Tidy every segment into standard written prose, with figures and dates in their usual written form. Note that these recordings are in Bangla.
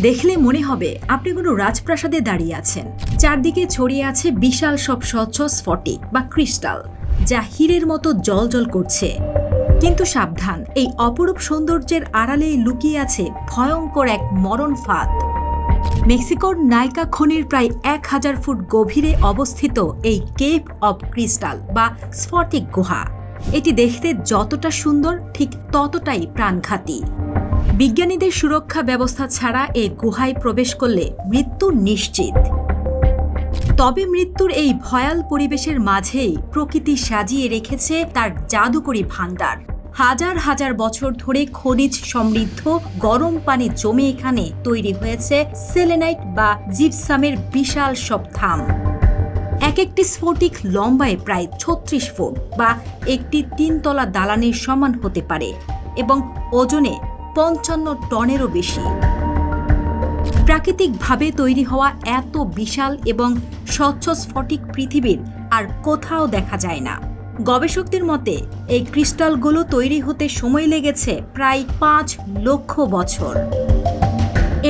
দেখলে মনে হবে আপনি কোনো রাজপ্রাসাদে দাঁড়িয়ে আছেন। চারদিকে ছড়িয়ে আছে বিশাল সব স্বচ্ছ স্ফটিক বা ক্রিস্টাল, যা হীরের মতো জ্বলজ্বল করছে। কিন্তু সাবধান, এই অপরূপ সৌন্দর্যের আড়ালে লুকিয়ে আছে ভয়ঙ্কর এক মরণ ফাঁদ। মেক্সিকোর নাইকা খনির প্রায় 1000 ফুট গভীরে অবস্থিত এই কেভ অব ক্রিস্টাল বা স্ফটিক গুহা, এটি দেখতে যতটা সুন্দর ঠিক ততটাই প্রাণঘাতী। বিজ্ঞানীদের সুরক্ষা ব্যবস্থা ছাড়া এই গুহায় প্রবেশ করলে মৃত্যু নিশ্চিত। তবে মৃত্যুর এই ভয়াল পরিবেশের মাঝেই প্রকৃতি সাজিয়ে রেখেছে তার জাদুকরী ভাণ্ডার। হাজার হাজার বছর ধরে খনিজ সমৃদ্ধ গরম পানি জমে এখানে তৈরি হয়েছে সেলেনাইট বা জিপসামের বিশাল সব ধাম। এক একটি স্ফটিক লম্বায় প্রায় 36 ফুট বা একটি 3 তলা দালানের সমান হতে পারে এবং ওজনে 55 টনেরও বেশি। প্রাকৃতিকভাবে তৈরি হওয়া এত বিশাল এবং স্বচ্ছ স্ফটিক পৃথিবীর আর কোথাও দেখা যায় না। গবেষকদের মতে এই ক্রিস্টালগুলো তৈরি হতে সময় লেগেছে প্রায় 5 লক্ষ বছর।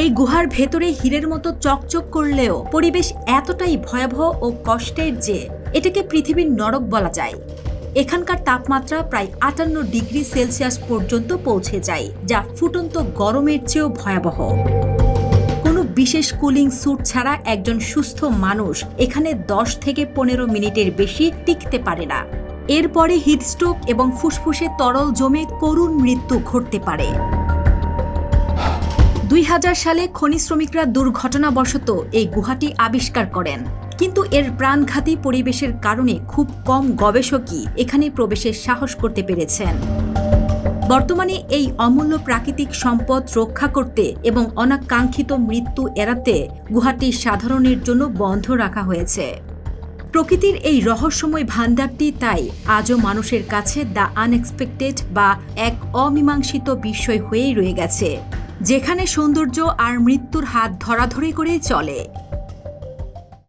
এই গুহার ভেতরে হীরের মতো চকচক করলেও পরিবেশ এতটাই ভয়াবহ ও কষ্টের যে এটাকে পৃথিবীর নরক বলা যায়। এখানকার তাপমাত্রা প্রায় 58 ডিগ্রি সেলসিয়াস পর্যন্ত পৌঁছে যায়, যা ফুটন্ত গরমের চেয়েও ভয়াবহ। কোনো বিশেষ কুলিং স্যুট ছাড়া একজন সুস্থ মানুষ এখানে 10 থেকে 15 মিনিটের বেশি টিকতে পারে না। এরপরে হিটস্ট্রোক এবং ফুসফুসে তরল জমে করুণ মৃত্যু ঘটতে পারে। 2000 সালে খনি শ্রমিকরা দুর্ঘটনাবশত এই গুহাটি আবিষ্কার করেন, কিন্তু এর প্রাণঘাতী পরিবেশের কারণে খুব কম গবেষকই এখানে প্রবেশের সাহস করতে পেরেছেন। বর্তমানে এই অমূল্য প্রাকৃতিক সম্পদ রক্ষা করতে এবং অনাকাঙ্ক্ষিত মৃত্যু এড়াতে গুহাটি সাধারণের জন্য বন্ধ রাখা হয়েছে। প্রকৃতির এই রহস্যময় ভাণ্ডারটি তাই আজও মানুষের কাছে দ্য আনএক্সপেক্টেড বা এক অমীমাংসিত বিষয় হয়েই রয়ে গেছে, যেখানে সৌন্দর্য আর মৃত্যুর হাত ধরাধরি করেই চলে।